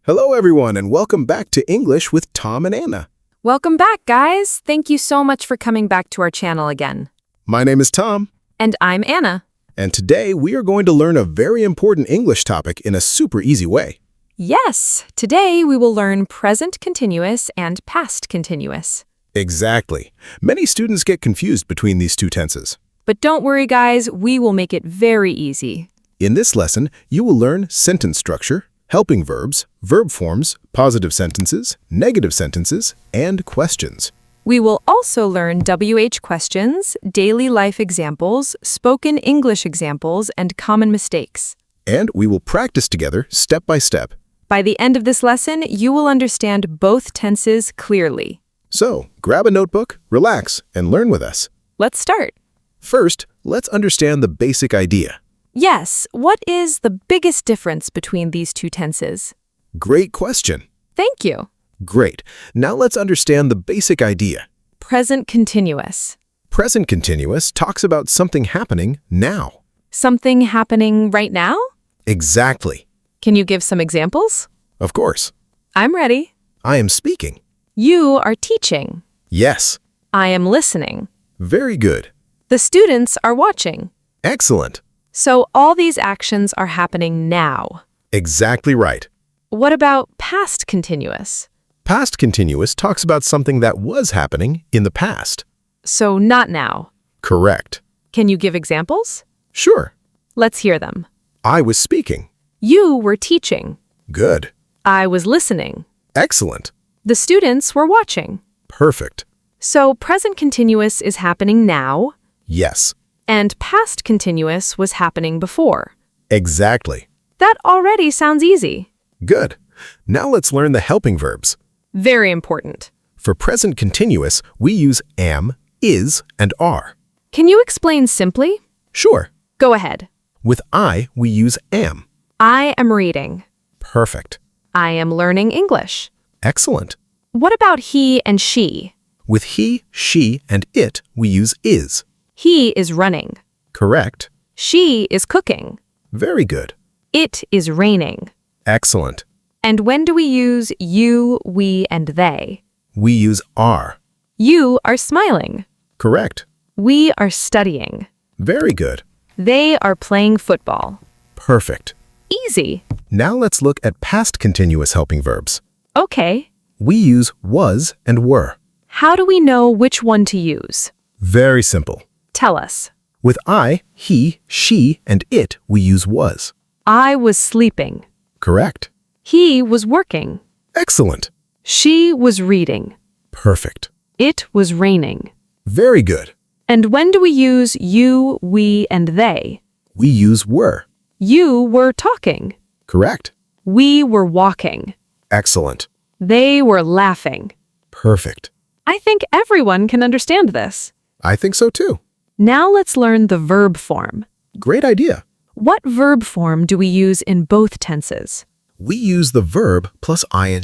Hello, everyone, and welcome back to English with Tom and Anna. Welcome back, guys. Thank you so much for coming back to our channel again. My name is Tom, And I'm Anna. and today we are going to learn a very important English topic in a super easy way. Yes, today we will learn present continuous and past continuous. Exactly. Many students get confused between these two tenses. But don't worry, guys, we will make it very easy. In this lesson, you will learn sentence structure, helping verbs, verb forms, positive sentences, negative sentences, and questions. We will also learn WH questions, daily life examples, spoken English examples, and common mistakes. And we will practice together step by step. By the end of this lesson, you will understand both tenses clearly. So, grab a notebook, relax, and learn with us. Let's start. First, let's understand the basic idea. Yes, what is the biggest difference between these two tenses? Great question. Thank you. Great. Now let's understand the basic idea. Present continuous. Present continuous talks about something happening now. Something happening right now? Exactly. Can you give some examples? Of course. I'm ready. I am speaking. You are teaching. Yes. I am listening. Very good. The students are watching. Excellent. So all these actions are happening now. Exactly right. What about past continuous? Past continuous talks about something that was happening in the past. So not now. Correct. Can you give examples? Sure. Let's hear them. I was speaking. You were teaching. Good. I was listening. Excellent. The students were watching. Perfect. So present continuous is happening now, Yes. and past continuous was happening before. Exactly. That already sounds easy. Good. Now let's learn the helping verbs. Very important. For present continuous, we use am, is, and are. Can you explain simply? Sure. Go ahead. With I, we use am. I am reading. Perfect. I am learning English. Excellent. What about he and she? With he, she, and it, we use is. He is running. Correct. She is cooking. Very good. It is raining. Excellent. And when do we use you, we, and they? We use are. You are smiling. Correct. We are studying. Very good. They are playing football. Perfect. Easy. Now let's look at past continuous helping verbs. Okay. We use was and were. How do we know which one to use? Very simple. Tell us. With I, he, she, and it, we use was. I was sleeping. Correct. He was working. Excellent. She was reading. Perfect. It was raining. Very good. And when do we use you, we, and they? We use were. You were talking. Correct. We were walking. Excellent. They were laughing. Perfect. I think everyone can understand this. I think so too. Now let's learn the verb form. Great idea. What verb form do we use in both tenses? We use the verb plus ing.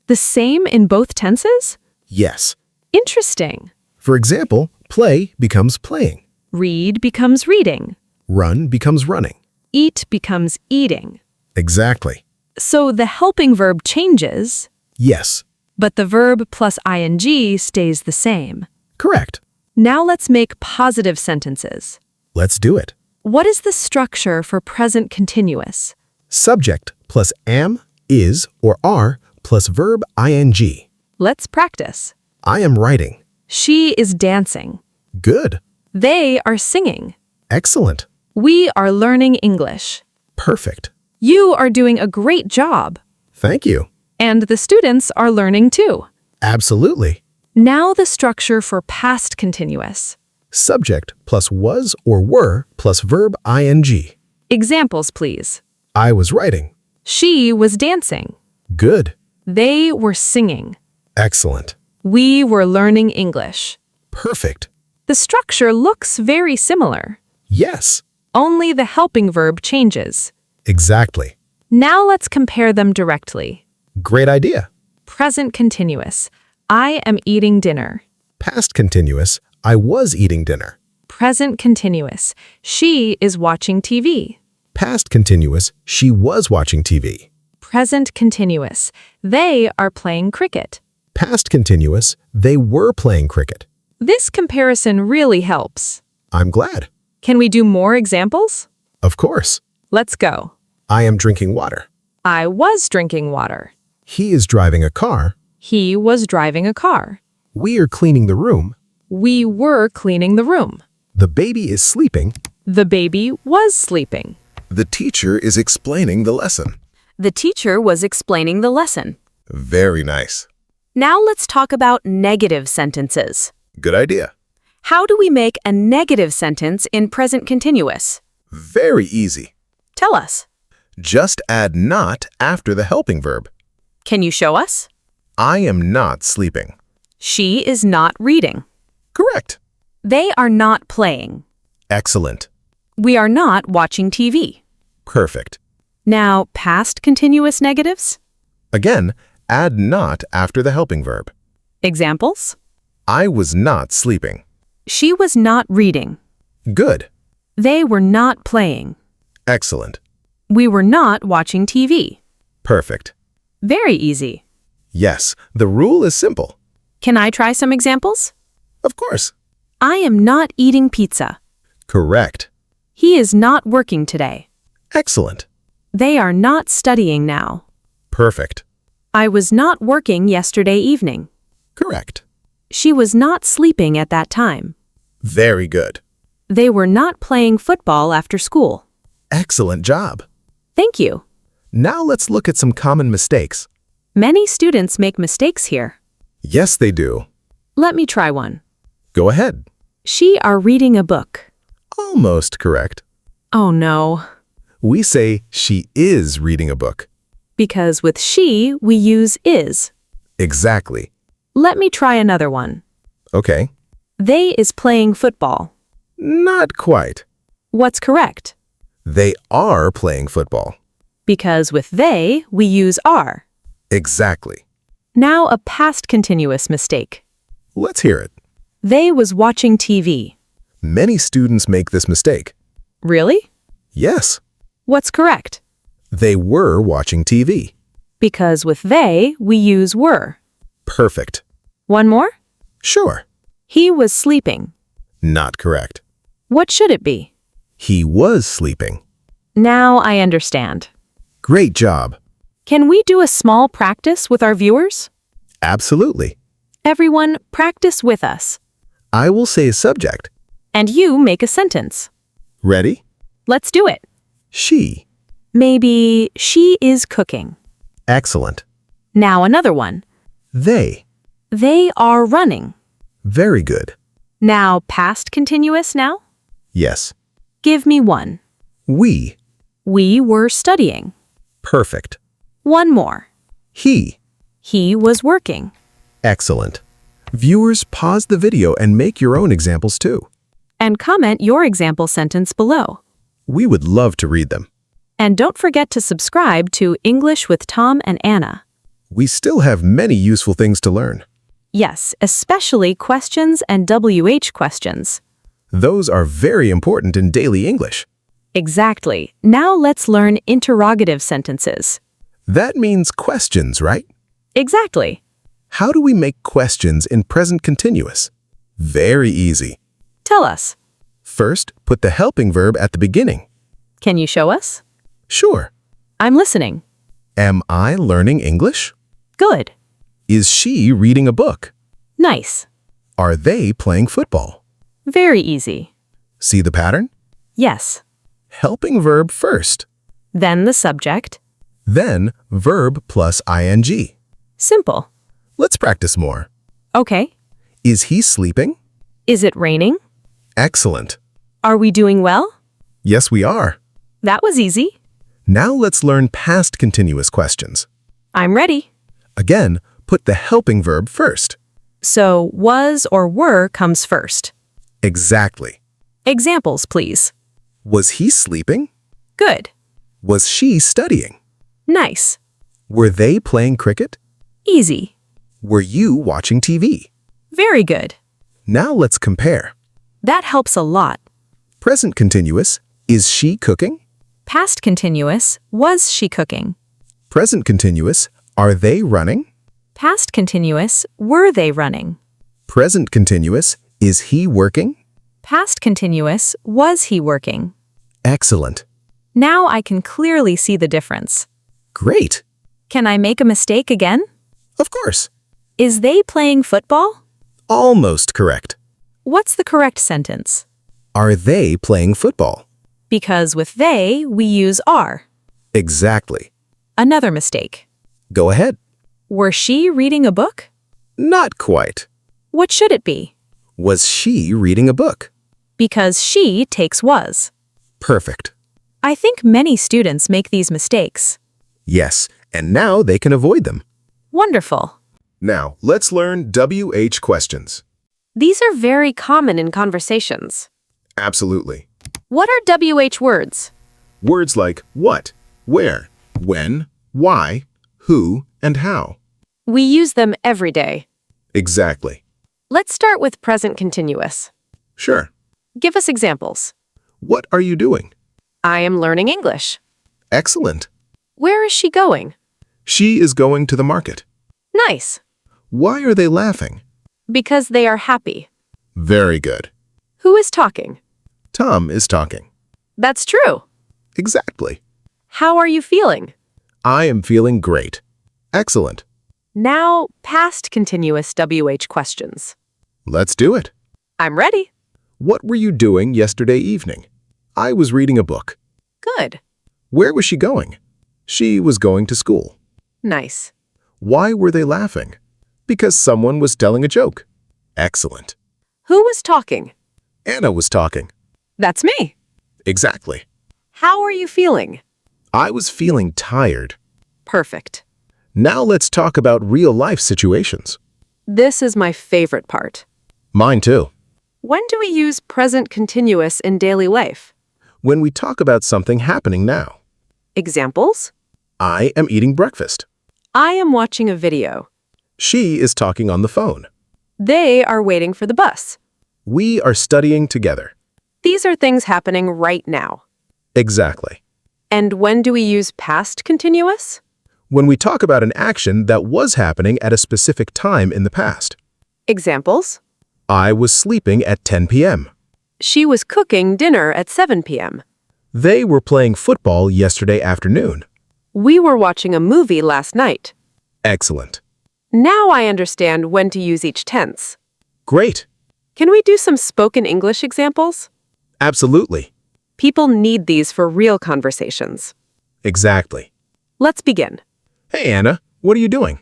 The same in both tenses? Yes. Interesting. For example, play becomes playing. Read becomes reading. Run becomes running. Eat becomes eating. Exactly. So the helping verb changes, Yes. but the verb plus ing stays the same. Correct. Now let's make positive sentences. Let's do it. What is the structure for present continuous? Subject plus am, is, or are plus verb ing. Let's practice. I am writing. She is dancing. Good. They are singing. Excellent. We are learning English. Perfect. You are doing a great job. Thank you. And the students are learning too. Absolutely. Now the structure for past continuous. Subject plus was or were plus verb ing. Examples, please. I was writing. She was dancing. Good. They were singing. Excellent. We were learning English. Perfect. The structure looks very similar. Yes. Only the helping verb changes. Exactly. Now let's compare them directly. Great idea. Present continuous. I am eating dinner. Past continuous. I was eating dinner. Present continuous. She is watching TV. Past continuous. She was watching TV. Present continuous. They are playing cricket. Past continuous, they were playing cricket. This comparison really helps. I'm glad. Can we do more examples? Of course. Let's go. I am drinking water. I was drinking water. He is driving a car. He was driving a car. We are cleaning the room. We were cleaning the room. The baby is sleeping. The baby was sleeping. The teacher is explaining the lesson. The teacher was explaining the lesson. Very nice. Now let's talk about negative sentences. Good idea. How do we make a negative sentence in present continuous? Very easy. Tell us. Just add not after the helping verb. Can you show us? I am not sleeping. She is not reading. Correct. They are not playing. Excellent. We are not watching TV. Perfect. Now, past continuous negatives? Again, add not after the helping verb. Examples? I was not sleeping. She was not reading. Good. They were not playing. Excellent. We were not watching TV. Perfect. Very easy. Yes, the rule is simple. Can I try some examples? Of course. I am not eating pizza. Correct. He is not working today. Excellent. They are not studying now. Perfect. I was not working yesterday evening. Correct. She was not sleeping at that time. Very good. They were not playing football after school. Excellent job. Thank you. Now let's look at some common mistakes. Many students make mistakes here. Yes, they do. Let me try one. Go ahead. She are reading a book. Almost correct. Oh no. We say she is reading a book. Because with she, we use is. Exactly. Let me try another one. Okay. They is playing football. Not quite. What's correct? They are playing football. Because with they, we use are. Exactly. Now a past continuous mistake. Let's hear it. They was watching TV. Many students make this mistake. Really? Yes. What's correct? They were watching TV. Because with they, we use were. Perfect. One more? Sure. He was sleeping. Not correct. What should it be? He was sleeping. Now I understand. Great job. Can we do a small practice with our viewers? Absolutely. Everyone, practice with us. I will say a subject. And you make a sentence. Ready? Let's do it. She. Maybe she is cooking. Excellent. Now another one. They. They are running. Very good. Now past continuous now? Yes. Give me one. We. We were studying. Perfect. One more. He. He was working. Excellent. Viewers, pause the video and make your own examples too. And comment your example sentence below. We would love to read them. And don't forget to subscribe to English with Tom and Anna. We still have many useful things to learn. Yes, especially questions and WH questions. Those are very important in daily English. Exactly. Now let's learn interrogative sentences. That means questions, right? Exactly. How do we make questions in present continuous? Very easy. Tell us. First, put the helping verb at the beginning. Can you show us? Sure. I'm listening. Am I learning English? Good. Is she reading a book? Nice. Are they playing football? Very easy. See the pattern? Yes. Helping verb first, Then the subject. then verb plus ing. Simple. Let's practice more. Okay. Is he sleeping? Is it raining? Excellent. Are we doing well? Yes, we are. That was easy. Now let's learn past continuous questions. I'm ready. Again, put the helping verb first. So was or were comes first. Exactly. Examples, please. Was he sleeping? Good. Was she studying? Nice. Were they playing cricket? Easy. Were you watching TV? Very good. Now let's compare. That helps a lot. Present continuous, is she cooking? Past continuous, was she cooking? Present continuous, are they running? Past continuous, were they running? Present continuous, is he working? Past continuous, was he working? Excellent. Now I can clearly see the difference. Great. Can I make a mistake again? Of course. Is they playing football? Almost correct. What's the correct sentence? Are they playing football? Because with they, we use are. Exactly. Another mistake. Go ahead. Were she reading a book? Not quite. What should it be? Was she reading a book? Because she takes was. Perfect. I think many students make these mistakes. Yes, and now they can avoid them. Wonderful. Now, let's learn WH questions. These are very common in conversations. Absolutely. What are WH words? Words like what, where, when, why, who, and how. We use them every day. Exactly. Let's start with present continuous. Sure. Give us examples. What are you doing? I am learning English. Excellent. Where is she going? She is going to the market. Nice. Why are they laughing? Because they are happy. Very good. Who is talking? Tom is talking. That's true. Exactly. How are you feeling? I am feeling great. Excellent. Now, past continuous WH questions. Let's do it. I'm ready. What were you doing yesterday evening? I was reading a book. Good. Where was she going? She was going to school. Nice. Why were they laughing? Because someone was telling a joke. Excellent. Who was talking? Anna was talking. That's me. Exactly. How are you feeling? I was feeling tired. Perfect. Now let's talk about real-life situations. This is my favorite part. Mine too. When do we use present continuous in daily life? When we talk about something happening now. Examples? I am eating breakfast. I am watching a video. She is talking on the phone. They are waiting for the bus. We are studying together. These are things happening right now. Exactly. And when do we use past continuous? When we talk about an action that was happening at a specific time in the past. Examples? I was sleeping at 10 p.m. She was cooking dinner at 7 p.m. They were playing football yesterday afternoon. We were watching a movie last night. Excellent. Now I understand when to use each tense. Great. Can we do some spoken English examples? Absolutely. People need these for real conversations. Exactly. Let's begin. Hey, Anna, what are you doing?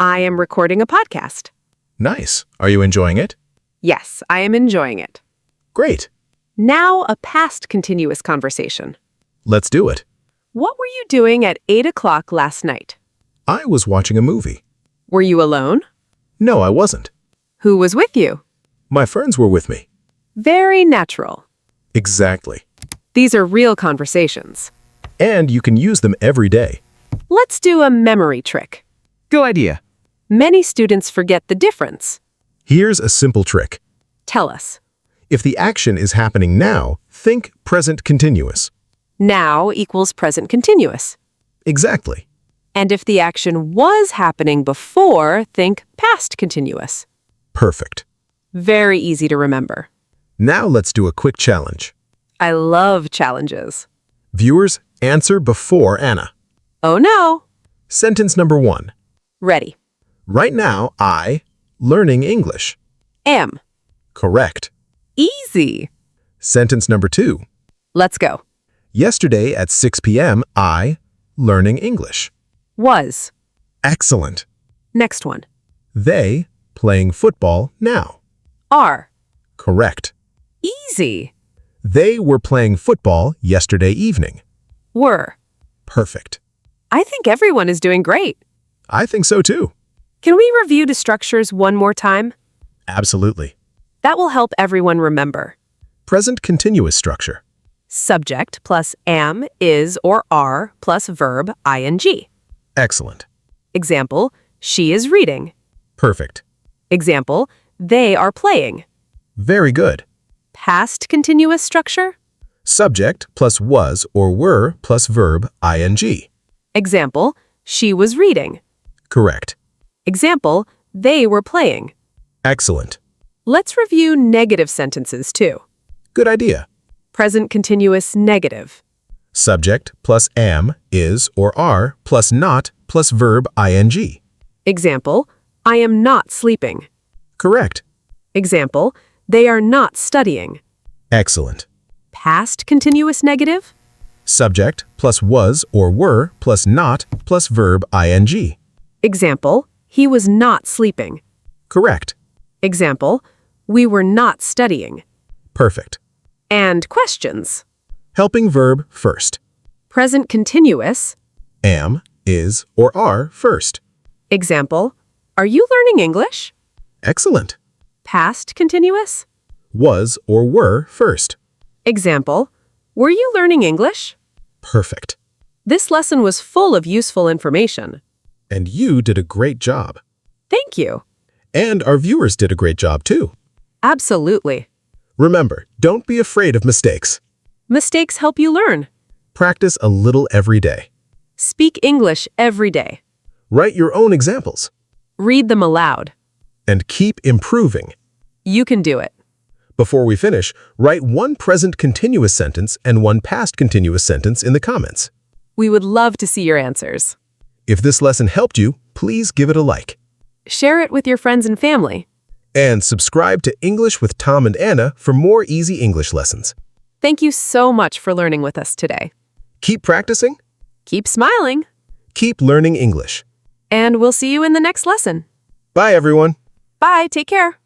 I am recording a podcast. Nice. Are you enjoying it? Yes, I am enjoying it. Great. Now a past continuous conversation. Let's do it. What were you doing at 8 o'clock last night? I was watching a movie. Were you alone? No, I wasn't. Who was with you? My friends were with me. Very natural. Exactly. These are real conversations. And you can use them every day. Let's do a memory trick. Good idea. Many students forget the difference. Here's a simple trick. Tell us. If the action is happening now, think present continuous. Now equals present continuous. Exactly. And if the action was happening before, think past continuous. Perfect. Very easy to remember. Now let's do a quick challenge. I love challenges. Viewers, answer before Anna. Oh no. Sentence number 1. Ready. Right now, learning English. Am. Correct. Easy. Sentence number 2. Let's go. Yesterday at 6 p.m., learning English. Was. Excellent. Next one. They, playing football now. Are. Correct. Easy. They were playing football yesterday evening. Were. Perfect. I think everyone is doing great. I think so too. Can we review the structures one more time? Absolutely. That will help everyone remember. Present continuous structure. Subject plus am, is, or are plus verb ing. Excellent. Example, she is reading. Perfect. Example, they are playing. Very good. Past continuous structure. Subject plus was or were plus verb ing. Example, She was reading. Correct. Example, they were playing. Excellent. Let's review negative sentences too. Good idea. Present continuous negative. Subject plus am, is, or are plus not plus verb ing. Example, I am not sleeping. Correct. Example, they are not studying. Excellent. Past continuous negative. Subject plus was or were plus not plus verb ing. Example, he was not sleeping. Correct. Example, we were not studying. Perfect. And questions. Helping verb first. Present continuous. Am, is, or are first. Example, are you learning English? Excellent. Past continuous. Was or were first. Example, were you learning English? Perfect. This lesson was full of useful information. And you did a great job. Thank you. And our viewers did a great job too. Absolutely. Remember, don't be afraid of mistakes. Mistakes help you learn. Practice a little every day. Speak English every day. Write your own examples. Read them aloud. And keep improving. You can do it. Before we finish, write one present continuous sentence and one past continuous sentence in the comments. We would love to see your answers. If this lesson helped you, please give it a like. Share it with your friends and family. And subscribe to English with Tom and Anna for more easy English lessons. Thank you so much for learning with us today. Keep practicing. Keep smiling. Keep learning English. And we'll see you in the next lesson. Bye, everyone. Bye. Take care.